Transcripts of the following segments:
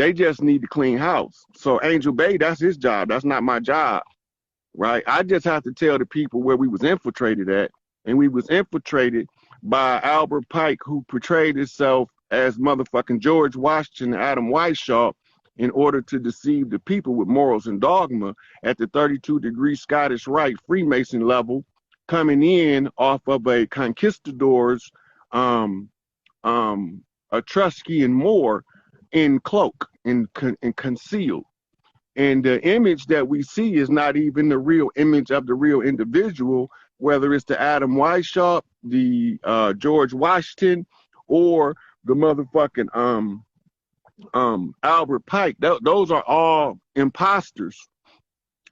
They just need to clean house. So Angel Bay, that's his job. That's not my job, right? I just have to tell the people where we was infiltrated at. And we was infiltrated by Albert Pike, who portrayed himself as motherfucking George Washington and Adam Weishaupt in order to deceive the people with morals and dogma at the 32-degree Scottish Rite Freemason level, coming in off of a conquistador's Etruscan Moor in cloak and concealed. And the image that we see is not even the real image of the real individual, whether it's the Adam Weishaupt, the George Washington, or the motherfucking Albert Pike. Those are all imposters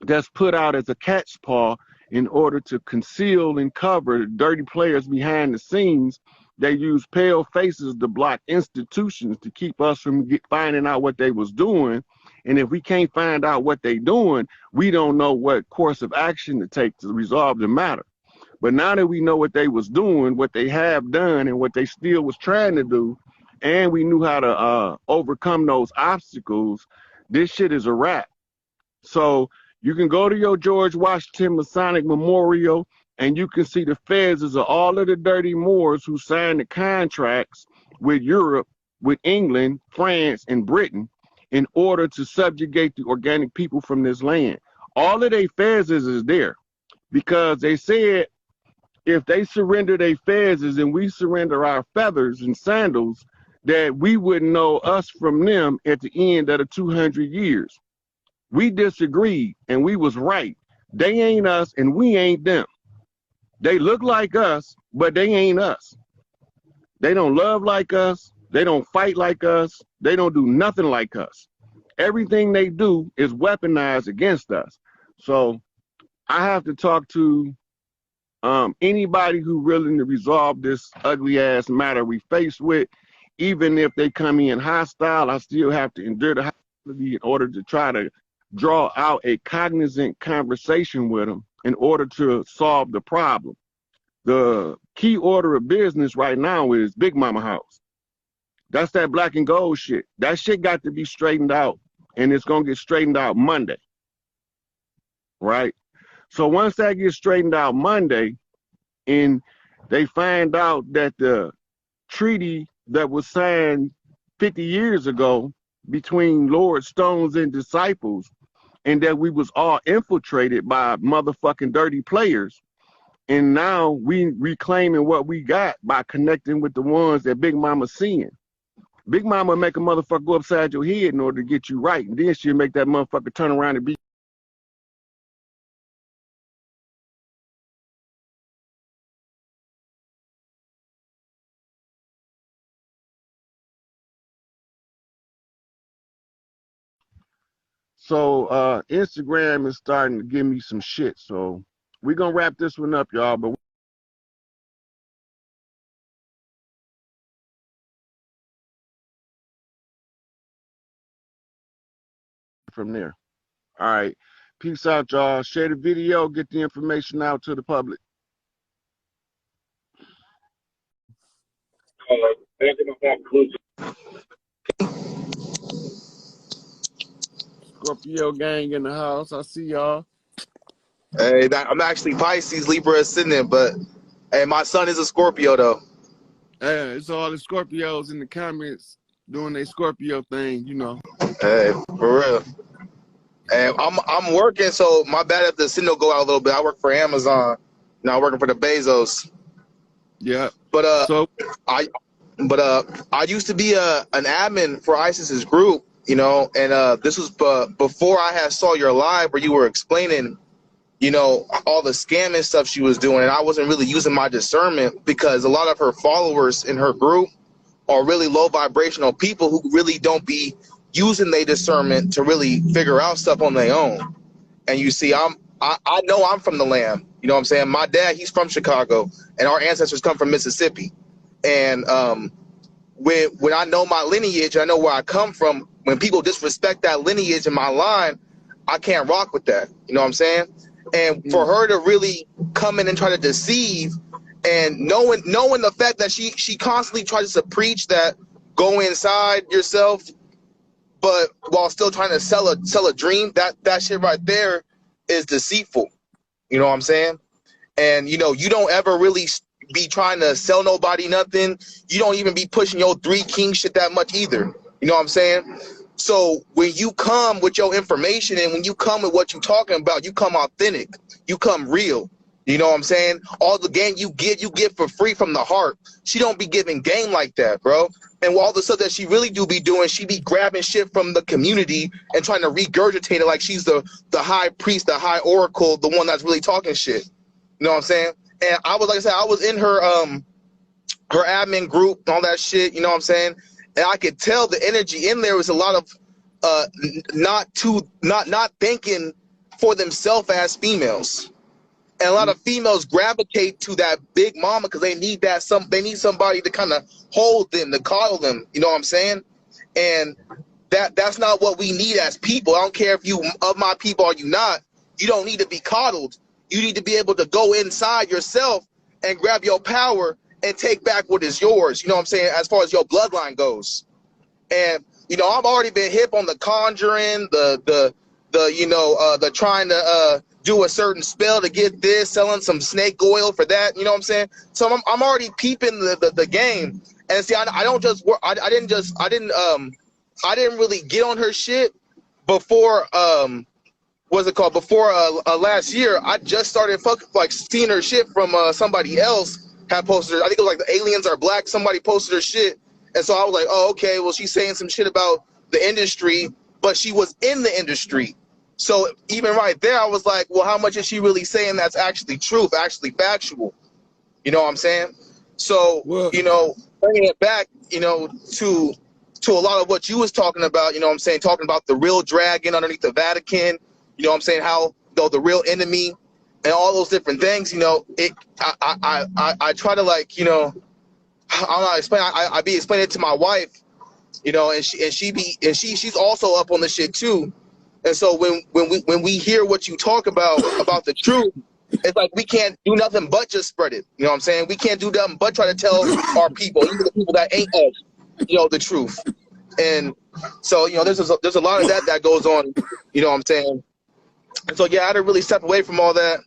that's put out as a cat's paw in order to conceal and cover dirty players behind the scenes. They use pale faces to block institutions to keep us from finding out what they was doing. And if we can't find out what they doing, we don't know what course of action to take to resolve the matter. But now that we know what they was doing, what they have done, and what they still was trying to do, and we knew how to overcome those obstacles, this shit is a wrap. So you can go to your George Washington Masonic Memorial, and you can see the faces of all of the dirty Moors who signed the contracts with Europe, with England, France, and Britain in order to subjugate the organic people from this land. All of their faces is there because they said if they surrender their faces and we surrender our feathers and sandals, that we wouldn't know us from them at the end of the 200 years. We disagreed and we was right. They ain't us and we ain't them. They look like us, but they ain't us. They don't love like us. They don't fight like us. They don't do nothing like us. Everything they do is weaponized against us. So I have to talk to anybody who willing to resolve this ugly ass matter we faced with. Even if they come in hostile, I still have to endure the hostility in order to try to draw out a cognizant conversation with them in order to solve the problem. The key order of business right now is Big Mama House. That's that black and gold shit. That shit got to be straightened out, and it's going to get straightened out Monday, right? So once that gets straightened out Monday, and they find out that the treaty that was signed 50 years ago between Lord Stones and disciples, and that we was all infiltrated by motherfucking dirty players, and now we reclaiming what we got by connecting with the ones that Big Mama's seeing. Big Mama make a motherfucker go upside your head in order to get you right, and then she'll make that motherfucker turn around and be. So Instagram is starting to give me some shit. So we're gonna wrap this one up, y'all. But from there. All right. Peace out, y'all. Share the video, get the information out to the public. Scorpio gang in the house. I see y'all. Hey, I'm actually Pisces, Libra ascendant, but hey, my son is a Scorpio though. Hey, it's all the Scorpios in the comments doing their Scorpio thing, you know. Hey, for real. And I'm working, so my bad if the signal go out a little bit. I work for Amazon. Now working for the Bezos. Yeah. But I used to be an admin for ISIS's group, you know, and this was before I had saw your live where you were explaining, you know, all the scamming stuff she was doing, and I wasn't really using my discernment because a lot of her followers in her group are really low vibrational people who really don't be using their discernment to really figure out stuff on their own. And you see, I know I'm from the land. You know what I'm saying? My dad, he's from Chicago, and our ancestors come from Mississippi. And when I know my lineage, I know where I come from. When people disrespect that lineage in my line, I can't rock with that. You know what I'm saying? And for her to really come in and try to deceive, and knowing the fact that she constantly tries to preach that go inside yourself, but while still trying to sell a dream, that shit right there is deceitful. You know what I'm saying? And you know, you don't ever really be trying to sell nobody nothing. You don't even be pushing your 3 King shit that much either. You know what I'm saying? So when you come with your information and when you come with what you're talking about, you come authentic, you come real. You know what I'm saying? All the game you give for free from the heart. She don't be giving game like that, bro. And all the stuff that she really do be doing, she be grabbing shit from the community and trying to regurgitate it like she's the high priest, the high oracle, the one that's really talking shit. You know what I'm saying? And I was, like I said, I was in her her admin group and all that shit. You know what I'm saying? And I could tell the energy in there was a lot of not thinking for themselves as females. And a lot of females gravitate to that big mama because they need they need somebody to kind of hold them, to coddle them. You know what I'm saying? And that's not what we need as people. I don't care if you of my people or you not. You don't need to be coddled. You need to be able to go inside yourself and grab your power and take back what is yours. You know what I'm saying? As far as your bloodline goes. And you know, I've already been hip on the conjuring, the trying to do a certain spell to get this, selling some snake oil for that. You know what I'm saying? So I'm already peeping the game. And see, I didn't really get on her shit before what's it called? Before last year. I just started seeing her shit from somebody else had posted her. I think it was like the aliens are black. Somebody posted her shit. And so I was like, oh, okay, well, she's saying some shit about the industry, but she was in the industry. So even right there, I was like, well, how much is she really saying that's actually truth, actually factual? You know what I'm saying? So, well, you know, bringing it back, you know, to a lot of what you was talking about, you know what I'm saying, talking about the real dragon underneath the Vatican, you know what I'm saying, how, though, the real enemy and all those different things, you know, I try to, like, you know, I be explaining it to my wife, you know, and she's also up on the shit too. And so when we hear what you talk about the truth, it's like we can't do nothing but just spread it. You know what I'm saying? We can't do nothing but try to tell our people, even the people that ain't us, you know, the truth. And so, you know, there's a lot of that goes on, you know what I'm saying? And so, yeah, I had to really step away from all that.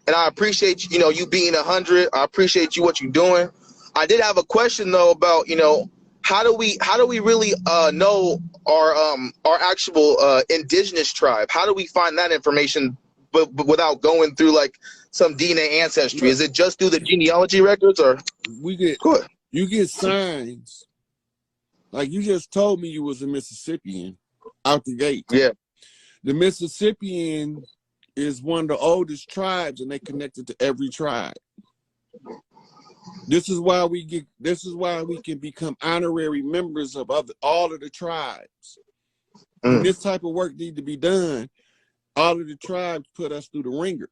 And I appreciate, you know, you being 100. I appreciate you, what you're doing. I did have a question though about, you know, how do we really know our actual indigenous tribe? How do we find that information but without going through like some DNA ancestry? Is it just through the genealogy records, or you get signs? Like you just told me you was a Mississippian out the gate. Yeah. The Mississippian is one of the oldest tribes, and they connected to every tribe. This is why we can become honorary members of all of the tribes. When this type of work need to be done, all of the tribes put us through the ringer.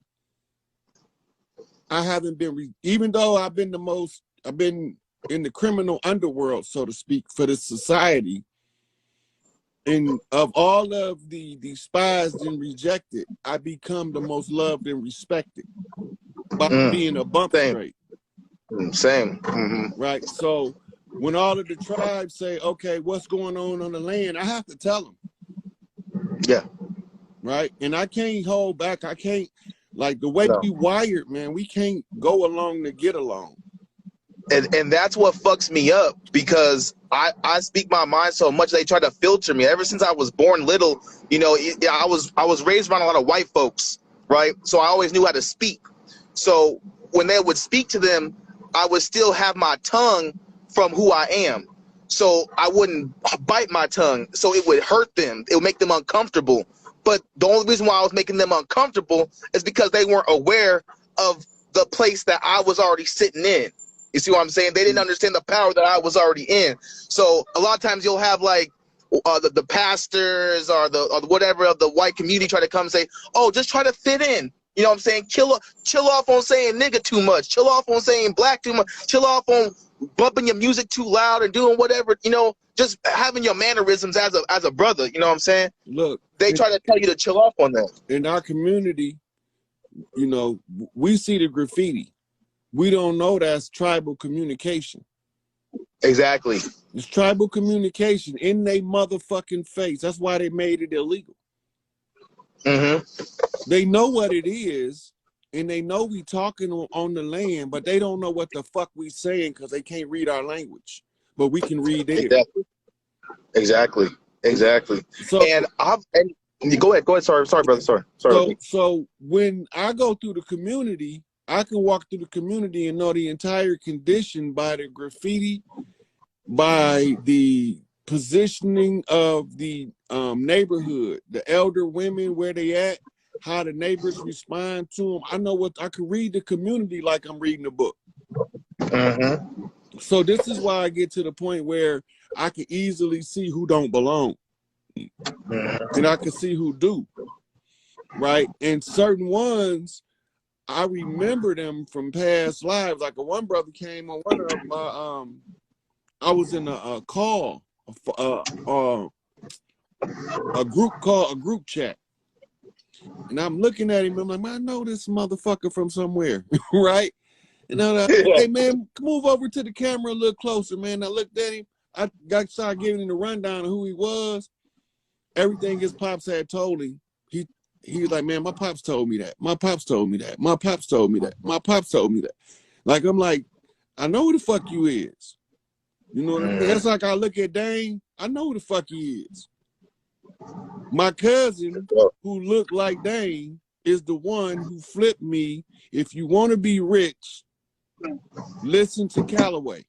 I haven't been, even though I've been in the criminal underworld, so to speak, for this society. And of all of the despised and rejected, I become the most loved and respected by being a bump straight. Same. Right. So when all of the tribes say, okay, what's going on the land, I have to tell them. Yeah. Right. And I can't hold back. I can't, like the way we wired, man, we can't go along to get along. And that's what fucks me up, because I speak my mind so much they try to filter me. Ever since I was born little, you know, I was raised around a lot of white folks, right? So I always knew how to speak. So when they would speak to them, I would still have my tongue from who I am. So I wouldn't bite my tongue. So it would hurt them. It would make them uncomfortable. But the only reason why I was making them uncomfortable is because they weren't aware of the place that I was already sitting in. You see what I'm saying? They didn't understand the power that I was already in. So a lot of times you'll have like the pastors or the whatever of the white community try to come and say, oh, just try to fit in. You know what I'm saying? Chill off on saying nigga too much. Chill off on saying black too much. Chill off on bumping your music too loud and doing whatever, you know, just having your mannerisms as a brother. You know what I'm saying? Look, they try to tell you to chill off on that. In our community, you know, we see the graffiti. We don't know that's tribal communication. Exactly. It's tribal communication in their motherfucking face. That's why they made it illegal. They know what it is, and they know we talking on the land, but they don't know what the fuck we saying because they can't read our language. But we can read theirs. Exactly. So, and go ahead. Sorry, brother. Sorry. So when I go through the community, I can walk through the community and know the entire condition by the graffiti, by the positioning of the neighborhood, the elder women, where they at, how the neighbors respond to them. I know what I can read the community like I'm reading a book. So this is why I get to the point where I can easily see who don't belong, and I can see who do, right? And certain ones, I remember them from past lives. Like one brother came on one of my I was in a call, a group chat, and I'm looking at him. I'm like, man, I know this motherfucker from somewhere, right? And I'm like, hey man, move over to the camera a little closer, man. I looked at him. I started giving him the rundown of who he was. Everything his pops had told him. He was like, man, my pops told me that. My pops told me that. My pops told me that. My pops told me that. Like, I'm like, I know who the fuck you is. You know what I mean? That's like I look at Dane, I know who the fuck he is. My cousin, who looked like Dane, is the one who flipped me. If you want to be rich, listen to Calloway.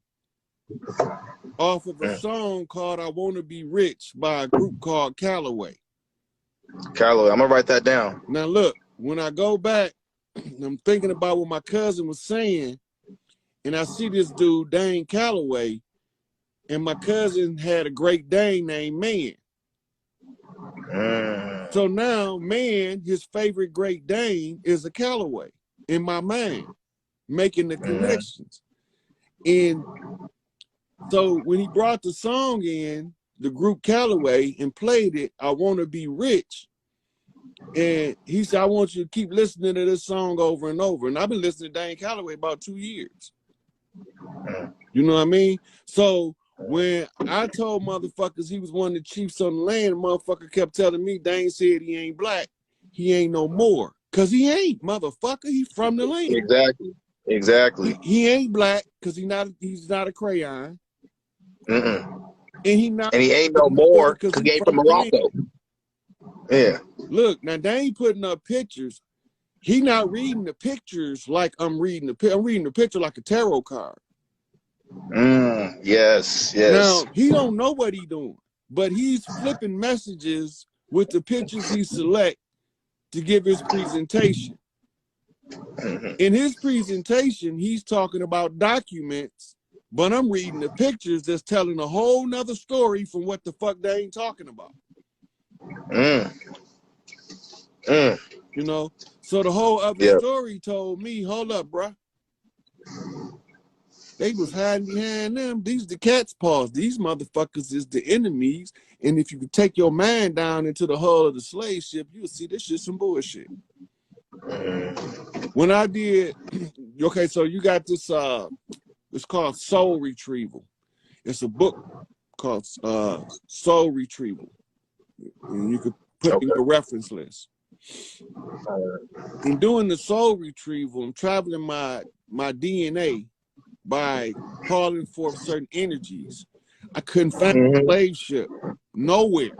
Off of a song called I Want to Be Rich by a group called Calloway. Calloway, I'm going to write that down. Now look, when I go back, I'm thinking about what my cousin was saying, and I see this dude, Dane Calloway, and my cousin had a Great Dane named Man. So now Man, his favorite Great Dane, is a Calloway in my mind, making the connections. And so when he brought the song in, the group Calloway, and played it, I Want to Be Rich, and he said, I want you to keep listening to this song over and over. And I've been listening to Dane Calloway about 2 years. You know what I mean? So when I told motherfuckers he was one of the chiefs on the land, the motherfucker kept telling me, Dane said he ain't black, he ain't no more. Cause he ain't, motherfucker, he from the land. Exactly. He ain't black because he's not a crayon. And he ain't no more because he ain't from Morocco. Yeah. Look, now they ain't putting up pictures. He not reading the pictures like I'm reading the picture. I'm reading the picture like a tarot card. Yes. Now, he don't know what he doing, but he's flipping messages with the pictures he select to give his presentation. In his presentation, he's talking about documents, but I'm reading the pictures that's telling a whole nother story from what the fuck they ain't talking about. You know? So the whole other story told me, hold up, bruh. They was hiding behind them. These the cat's paws. These motherfuckers is the enemies. And if you could take your mind down into the hull of the slave ship, you'll see this shit some bullshit. When I did, okay, so you got this, it's called Soul Retrieval. It's a book called Soul Retrieval. And you could put it in your reference list. In doing the soul retrieval, I'm traveling my DNA by calling forth certain energies. I couldn't find a slave ship nowhere.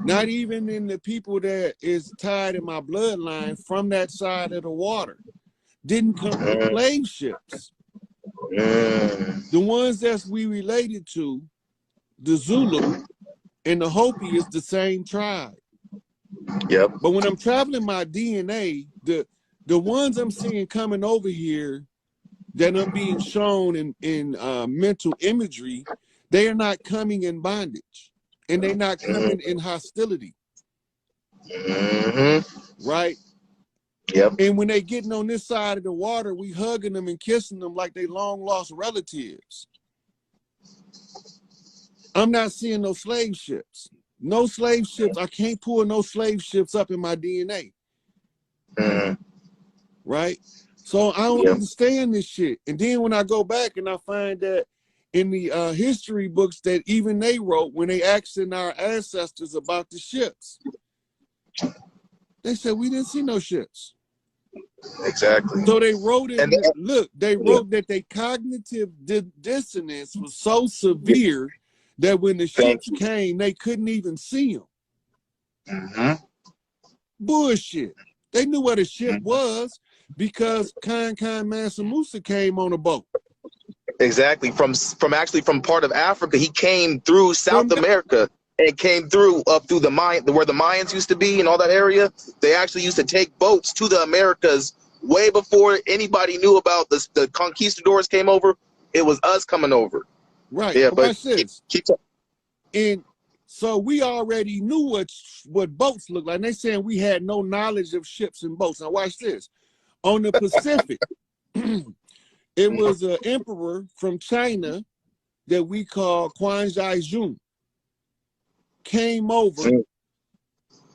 Not even in the people that is tied in my bloodline from that side of the water. Didn't come from slave ships. The ones that we related to, the Zulu and the Hopi, is the same tribe. But when I'm traveling my DNA, the ones I'm seeing coming over here that I'm being shown in mental imagery, they are not coming in bondage, and they're not coming in hostility. Right? And when they getting on this side of the water, we hugging them and kissing them like they long lost relatives. I'm not seeing no slave ships. No slave ships. I can't pull no slave ships up in my DNA. Right? So I don't understand this shit. And then when I go back and I find that in the history books that even they wrote when they asking our ancestors about the ships. They said we didn't see no ships. Exactly. So they wrote it. And Look, they wrote that their cognitive dissonance was so severe that when the ships came, they couldn't even see them. Bullshit. They knew what a ship was because Khan Mansa Musa came on a boat. Exactly. From part of Africa, he came through South America and came through up through the where the Mayans used to be and all that area. They actually used to take boats to the Americas way before anybody knew about the conquistadors came over. It was us coming over. Right. Yeah, but but keep and so we already knew what boats look like. And they saying we had no knowledge of ships and boats. Now watch this. On the Pacific, it was an emperor from China that we call Quan Zhaijun. Came over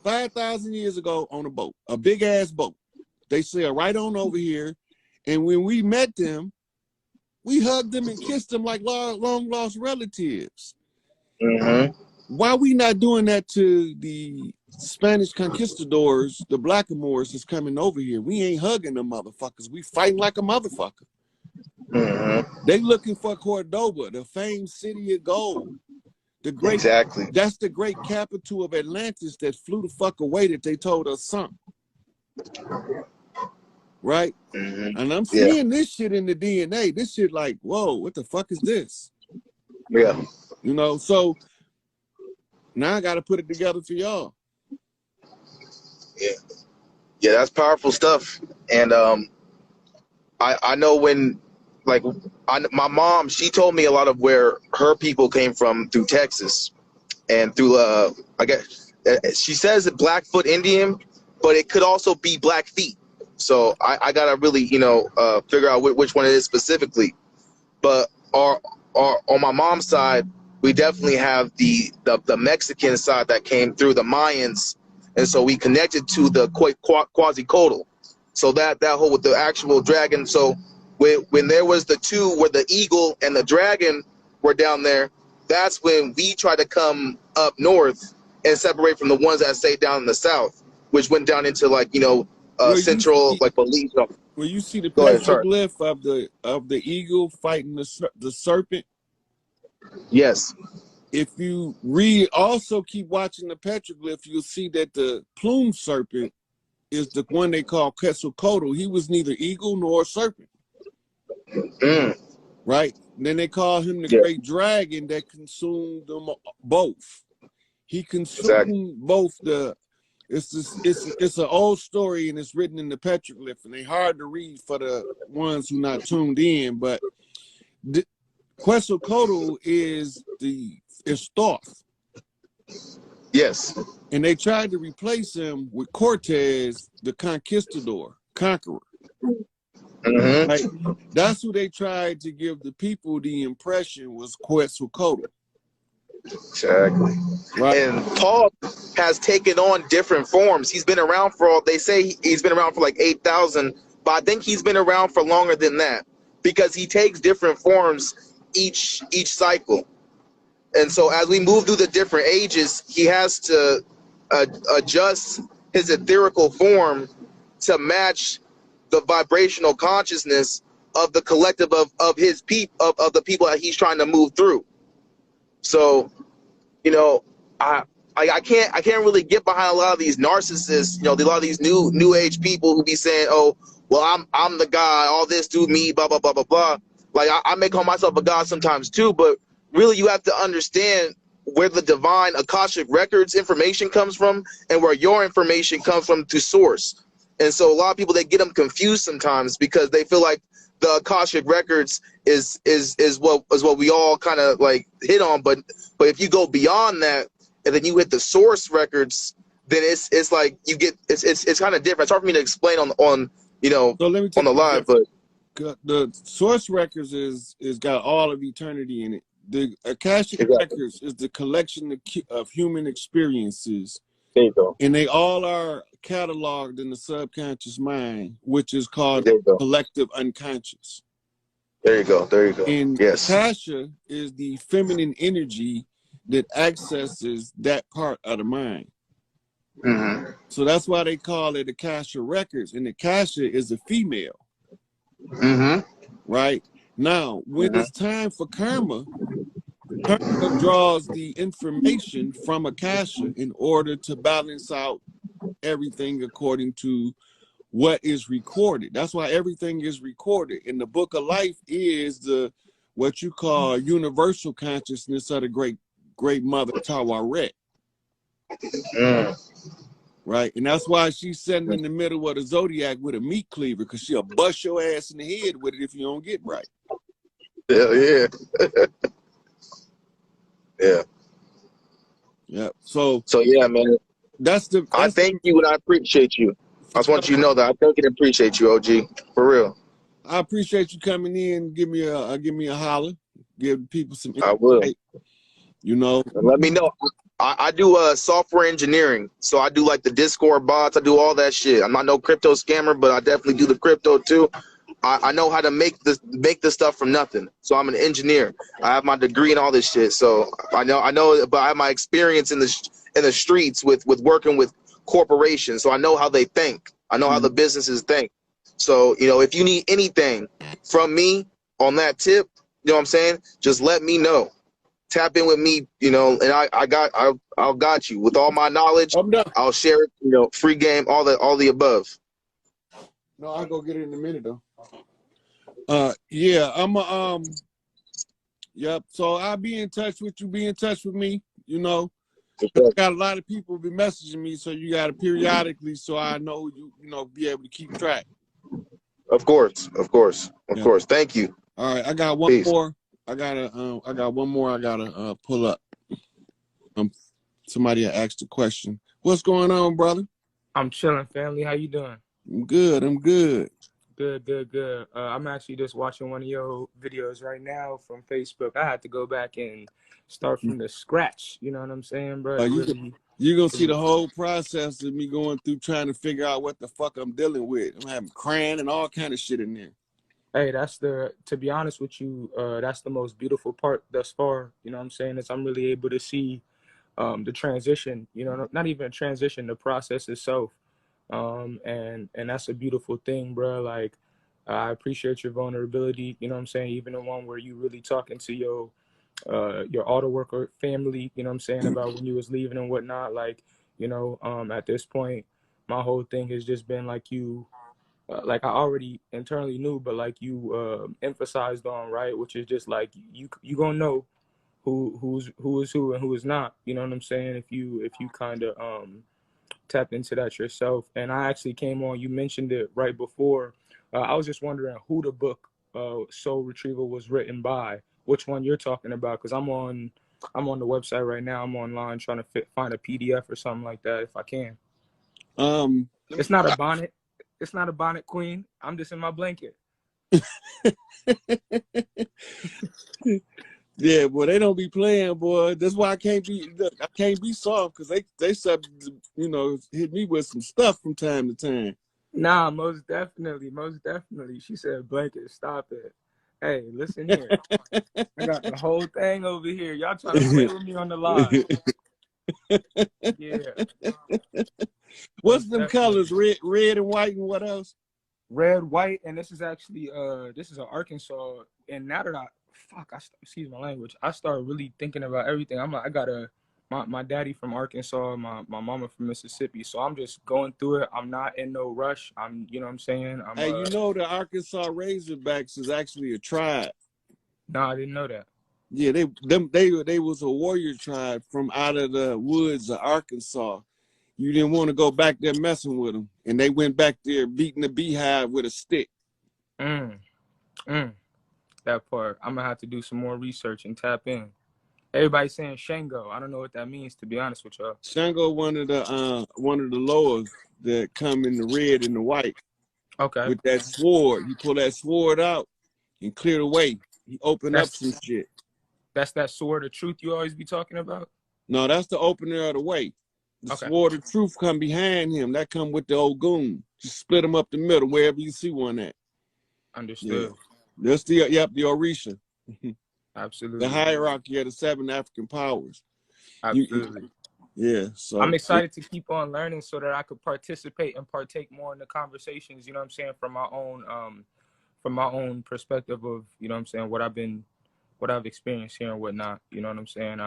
5,000 years ago on a boat, a big ass boat. They sailed right on over here. And when we met them, we hugged them and kissed them like long lost relatives. Why we not doing that to the Spanish conquistadors, the blackamoors that's coming over here? We ain't hugging them motherfuckers. We fighting like a motherfucker. They looking for Cordoba, the famed city of gold. That's the great capital of Atlantis that flew the fuck away that they told us something. Right? And I'm seeing this shit in the DNA. This shit like, whoa, what the fuck is this? Yeah. You know, so now I got to put it together for y'all. Yeah. Yeah, that's powerful stuff. And I know when, like, my mom, she told me a lot of where her people came from through Texas and through, I guess, she says it Blackfoot Indian, but it could also be Blackfeet. So I got to really, you know, figure out which one it is specifically. But on my mom's side, we definitely have the Mexican side that came through the Mayans. And so we connected to the Quetzalcoatl. So that whole with the actual dragon. So when there was the two where the eagle and the dragon were down there, that's when we tried to come up north and separate from the ones that stayed down in the south, which went down into, like, you know, central, like, Belize. Where you see the petroglyph of the eagle fighting the serpent. Yes. If you also keep watching the petroglyph, you'll see that the plume serpent is the one they call Quetzalcoatl. He was neither eagle nor serpent. Right? And then they call him the great dragon that consumed them both. He consumed both the. It's an old story and it's written in the petroglyph and they're hard to read for the ones who not tuned in. But Quetzalcoatl is Thoth. Yes. And they tried to replace him with Cortez, the conquistador, conqueror. Right? That's who they tried to give the people the impression was Quetzalcoatl. Exactly. Right. And Paul has taken on different forms. He's been around they say he's been around for like 8,000, but I think he's been around for longer than that because he takes different forms each cycle. And so as we move through the different ages, he has to adjust his etherical form to match the vibrational consciousness of the collective of the people that he's trying to move through. So, you know, I can't really get behind a lot of these narcissists, you know, a lot of these new age people who be saying, oh, well, I'm the God, all this do me, blah, blah, blah, blah, blah. Like I may call myself a God sometimes too, but really you have to understand where the divine Akashic records information comes from and where your information comes from to source. And so a lot of people, they get them confused sometimes because they feel like the Akashic records is what we all kind of like hit on, but if you go beyond that and then you hit the source records, then it's like you get it's kind of different. It's hard for me to explain on you know, so let me on the live, but the source records is got all of eternity in it. The Akashic records is the collection of human experiences. There you go. And they all are cataloged in the subconscious mind, which is called collective unconscious. There you go. There you go. And Yes. Akasha is the feminine energy that accesses that part of the mind. Mm-hmm. So that's why they call it Akasha Records. And Akasha is a female. Mm-hmm. Right? Now, when it's time for karma, karma draws the information from Akasha in order to balance out everything according to what is recorded. That's why everything is recorded. And the book of life is the what you call universal consciousness of the great mother Tawaret. Right? And that's why she's sitting in the middle of the zodiac with a meat cleaver, because she'll bust your ass in the head with it if you don't get right. Hell yeah. Yeah. Yeah. So yeah, man. I thank you and I appreciate you. I just want you to know that I thank and appreciate you, OG. For real. I appreciate you coming in. Give me a holler. Give people some insight. I will. You know. And let me know. I do software engineering, so I do like the Discord bots. I do all that shit. I'm not no crypto scammer, but I definitely do the crypto too. I know how to make this stuff from nothing. So I'm an engineer. I have my degree and all this shit. So I know, but I have my experience in the streets with working with corporations. So I know how they think. I know how the businesses think. So if you need anything from me on that tip, you know what I'm saying? Just let me know. Tap in with me, and I'll got you with all my knowledge. I'll share it, free game, all the above. No, I'll go get it in a minute though. Yeah, yep. So I'll be in touch with you. Be in touch with me. I got a lot of people be messaging me, so you got to periodically, so I know be able to keep track. Of course. Thank you. All right, I got one more. I got one more I gotta pull up. Somebody asked a question. What's going on, brother? I'm chilling, family. How you doing? I'm good. Good. I'm actually just watching one of your videos right now from Facebook. I had to go back and start from the scratch. You know what I'm saying, bro? You're going to see the whole process of me going through trying to figure out what the fuck I'm dealing with. I'm having crying and all kind of shit in there. Hey, to be honest with you, that's the most beautiful part thus far. You know what I'm saying? Is I'm really able to see the transition, not even a transition, the process itself. And that's a beautiful thing, bro. Like, I appreciate your vulnerability, you know what I'm saying? Even the one where you really talking to your auto worker family, you know what I'm saying, about when you was leaving and whatnot. Like, at this point, my whole thing has just been like like I already internally knew, but like you emphasized on, right, which is just like you gonna know who is who and who is not, you know what I'm saying, if you kind of tap into that yourself. And I actually came on, you mentioned it right before. I was just wondering who the book Soul Retrieval was written by, which one you're talking about, because I'm on the website right now. I'm online trying to find a PDF or something like that if I can. It's not a bonnet. It's not a bonnet, queen. I'm just in my blanket. Yeah, boy, they don't be playing, boy. That's why I can't be soft, because they subject to, hit me with some stuff from time to time. Nah, most definitely. She said blanket, stop it. Hey, listen here. I got the whole thing over here. Y'all trying to play with me on the live. Yeah. What's them colors? Red and white, and what else? Red, white, and this is actually this is an Arkansas. And now that excuse my language, I started really thinking about everything. I'm like, I got my daddy from Arkansas, my mama from Mississippi, so I'm just going through it. I'm not in no rush. You know what I'm saying? Hey, the Arkansas Razorbacks is actually a tribe. No, I didn't know that. Yeah, they was a warrior tribe from out of the woods of Arkansas. You didn't want to go back there messing with them, and they went back there beating the beehive with a stick. That part. I'm gonna have to do some more research and tap in. Everybody's saying Shango. I don't know what that means, to be honest with y'all. Shango, one of the lowers that come in the red and the white. Okay. With that sword, you pull that sword out and clear the way. You open up some shit. That's that sword of truth you always be talking about? No, that's the opener of the way. The sword of truth come behind him. That come with the Ogun. Just split them up the middle, wherever you see one at. Understood. That's the the Orisha. Absolutely. The hierarchy of the 7 African powers. Absolutely. Yeah. So I'm excited to keep on learning so that I could participate and partake more in the conversations, you know what I'm saying, from my own perspective of, you know what I'm saying, what I've experienced here and whatnot, you know what I'm saying?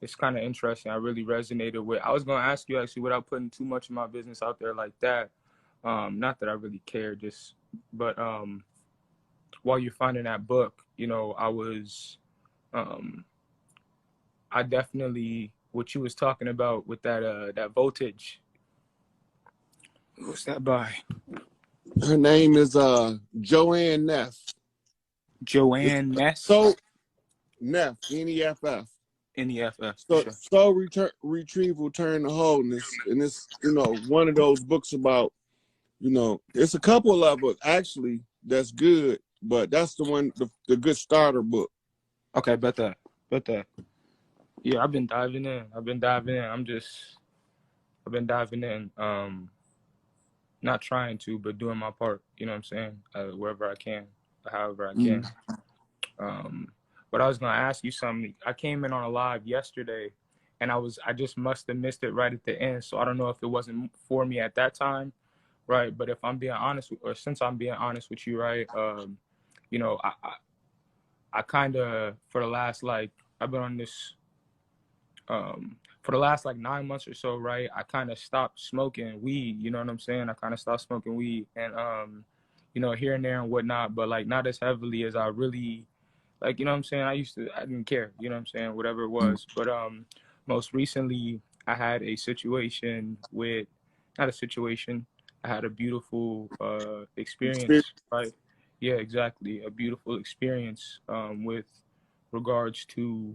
It's kind of interesting. I really resonated with. I was gonna ask you actually without putting too much of my business out there like that. Not that I really care, but while you're finding that book, you know, I definitely what you was talking about with that voltage. What's that by? her name is Joanne Neff. Joanne Ness. So Neff, N-E-F-F. N-E-F-F. So Sure. Soul Retrieval Turn to Wholeness. And it's, you know, one of those books about, you know, it's a couple of it actually that's good, but that's the one, the good starter book. Okay, bet that. Yeah, I've been diving in. I've been diving in. Not trying to, but doing my part. You know what I'm saying? Wherever I can, however I can. But I was gonna ask you something. I came in on a live yesterday, and I just must have missed it right at the end. So I don't know if it wasn't for me at that time, right? But if I'm being honest, or since I'm being honest with you, right? You know, I kind of for the last I've been on this for the last 9 months or so, right? I kind of stopped smoking weed, you know what I'm saying? I kind of stopped smoking weed and, you know, here and there and whatnot, but not as heavily as I really, you know what I'm saying? I didn't care, you know what I'm saying? Whatever it was. But most recently, I had a situation I had a beautiful experience, right? Yeah, exactly. A beautiful experience with regards to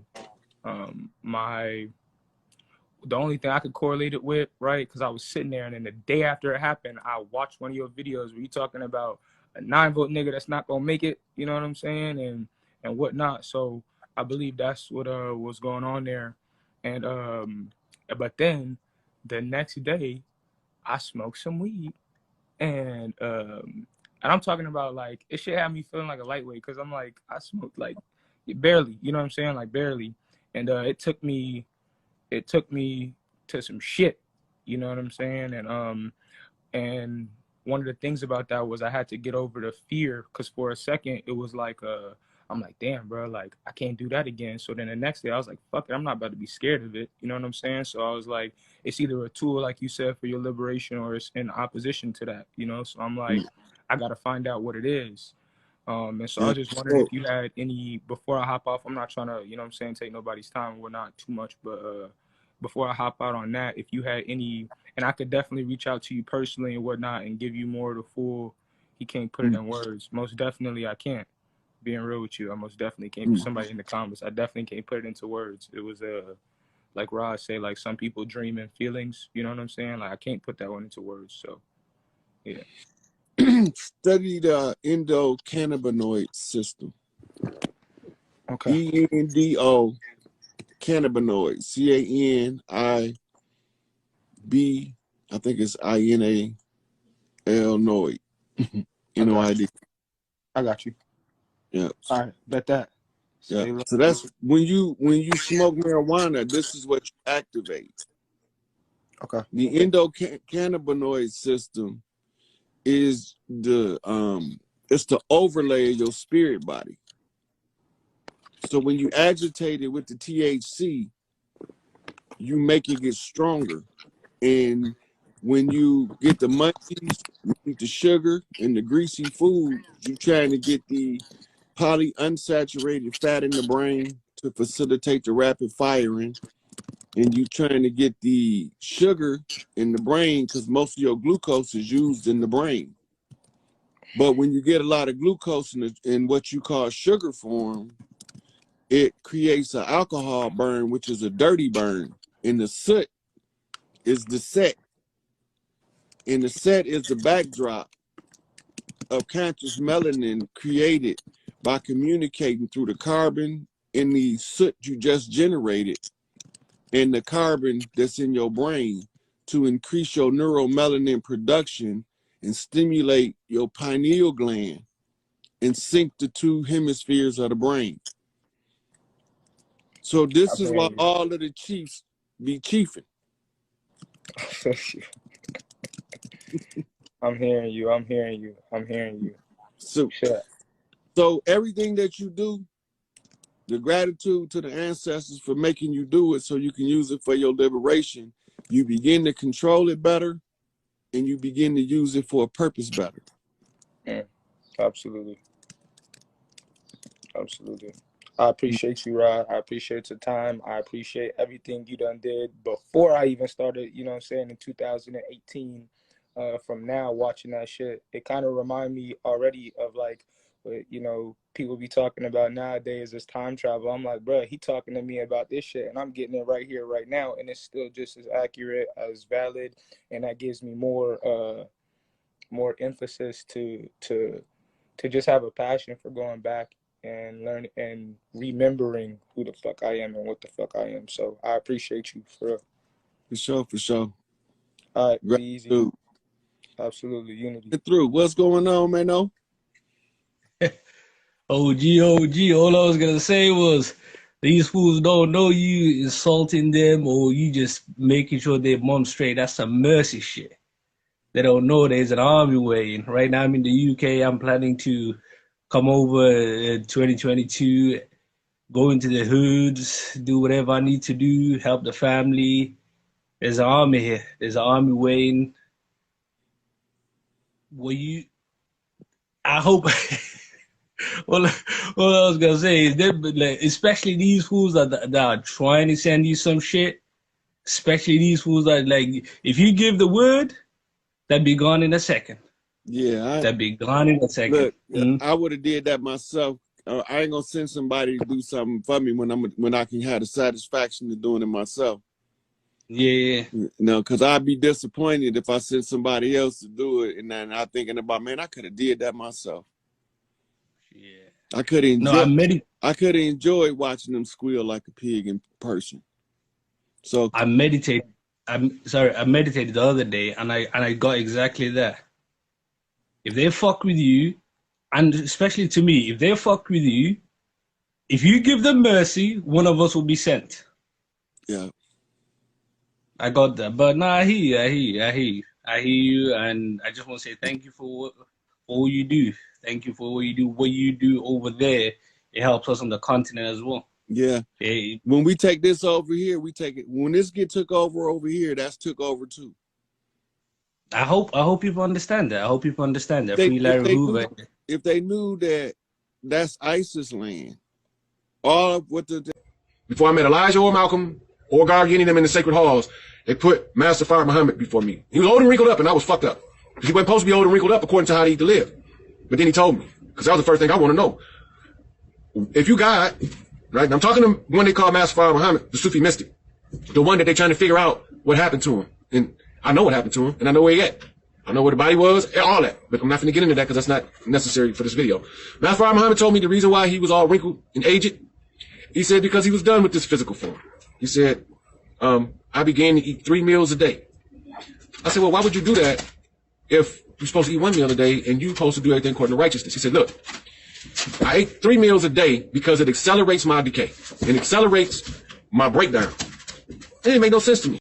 the only thing I could correlate it with, right? Because I was sitting there, and then the day after it happened, I watched one of your videos where you talking about a 9-volt nigga that's not gonna make it. You know what I'm saying, and whatnot. So I believe that's what was going on there, and but then the next day, I smoked some weed, and I'm talking about it should have me feeling like a lightweight because I'm I smoked barely, you know what I'm saying, barely, and it took me to some shit, you know what I'm saying? And one of the things about that was I had to get over the fear because for a second it was I'm damn, bro, I can't do that again. So then the next day I was like, fuck it, I'm not about to be scared of it, you know what I'm saying? So I was like, it's either a tool, like you said, for your liberation, or it's in opposition to that, you know? So I'm like, I gotta find out what it is. And so I was just wondering if you had any, before I hop off, I'm not trying to, you know what I'm saying, take nobody's time or not too much, but before I hop out on that, if you had any, and I could definitely reach out to you personally and whatnot and give you more of the full, he can't put it in words. Most definitely I can't. Being real with you, I most definitely can't. Somebody in the comments, I definitely can't put it into words. It was like Rod say, some people dream in feelings, you know what I'm saying? I can't put that one into words, so yeah. Study the endocannabinoid system. Okay. ENDO cannabinoid, C-A-N-I-B, I think it's I-N-A-L noid, N-O-I-D. I got you. Yeah. All right, bet that. Yeah. So that's when you smoke marijuana, this is what you activate. Okay. The endocannabinoid system is it's the overlay of your spirit body. So when you agitate it with the THC, you make it get stronger. And when you get the munchies, you eat the sugar and the greasy food, you're trying to get the polyunsaturated fat in the brain to facilitate the rapid firing. And you're trying to get the sugar in the brain because most of your glucose is used in the brain. But when you get a lot of glucose in what you call sugar form, it creates an alcohol burn, which is a dirty burn. And the soot is the set. And the set is the backdrop of conscious melanin created by communicating through the carbon in the soot you just generated and the carbon that's in your brain to increase your neuromelanin production and stimulate your pineal gland. and sync the two hemispheres of the brain. So this is why all of the chiefs be chiefing. I'm hearing you. I'm hearing you. I'm hearing you. So everything that you do, the gratitude to the ancestors for making you do it so you can use it for your liberation, you begin to control it better and you begin to use it for a purpose better. Yeah, absolutely. Absolutely. I appreciate you, Rod. I appreciate your time. I appreciate everything you done did before I even started, you know what I'm saying, in 2018. From now, watching that shit, it kind of remind me already of like what, you know, people be talking about nowadays as time travel. I'm like, bro, he talking to me about this shit and I'm getting it right here, right now. And it's still just as accurate, as valid. And that gives me more emphasis to just have a passion for going back and learning and remembering who the fuck I am and what the fuck I am. So I appreciate you for real. For sure, for sure. All right, be easy. Absolutely, unity. Get through. What's going on, man? No. OG. All I was gonna say was, these fools don't know you insulting them or you just making sure their mom's straight. That's some mercy shit. They don't know there's an army waiting. Right now I'm in the UK. I'm planning to come over in 2022, go into the hoods, do whatever I need to do, help the family. There's an army here. There's an army waiting. I hope. Well, what I was gonna say is that, like, especially these fools that are trying to send you some shit. Especially these fools that, like, if you give the word, that'd be gone in a second. Yeah, that'd be gone in a second. Look, I would have did that myself. I ain't gonna send somebody to do something for me when I can have the satisfaction of doing it myself. Yeah. No, because I'd be disappointed if I sent somebody else to do it, and then I'm thinking about, man, I could have did that myself. Yeah. I could have enjoyed watching them squeal like a pig in person. So I meditated the other day, and I got exactly that. If they fuck with you, and especially to me, if they fuck with you, if you give them mercy, one of us will be sent. Yeah. I got that. But no, I hear you, and I just want to say thank you for all you do. Thank you for what you do. What you do over there, it helps us on the continent as well. Yeah. When we take this over here, we take it. When this get took over here, that's took over too. I hope people understand that. I hope people understand that. Free Larry Hoover. If they knew that that's ISIS land, all of what the before I met Elijah or Malcolm or God getting them in the sacred halls, they put Master Fire Muhammad before me. He was old and wrinkled up, and I was fucked up. He wasn't supposed to be old and wrinkled up according to how he need to live. But then he told me, because that was the first thing I want to know. If you God, right? And I'm talking to one they call Master Fire Muhammad, the Sufi mystic, the one that they're trying to figure out what happened to him. And I know what happened to him, and I know where he at. I know where the body was, all that. But I'm not going to get into that because that's not necessary for this video. Master Fire Muhammad told me the reason why he was all wrinkled and aged. He said because he was done with this physical form. He said, I began to eat 3 meals a day. I said, well, why would you do that if you're supposed to eat 1 meal a day and you're supposed to do everything according to righteousness? He said, look, I ate 3 meals a day because it accelerates my decay and accelerates my breakdown. It didn't make no sense to me.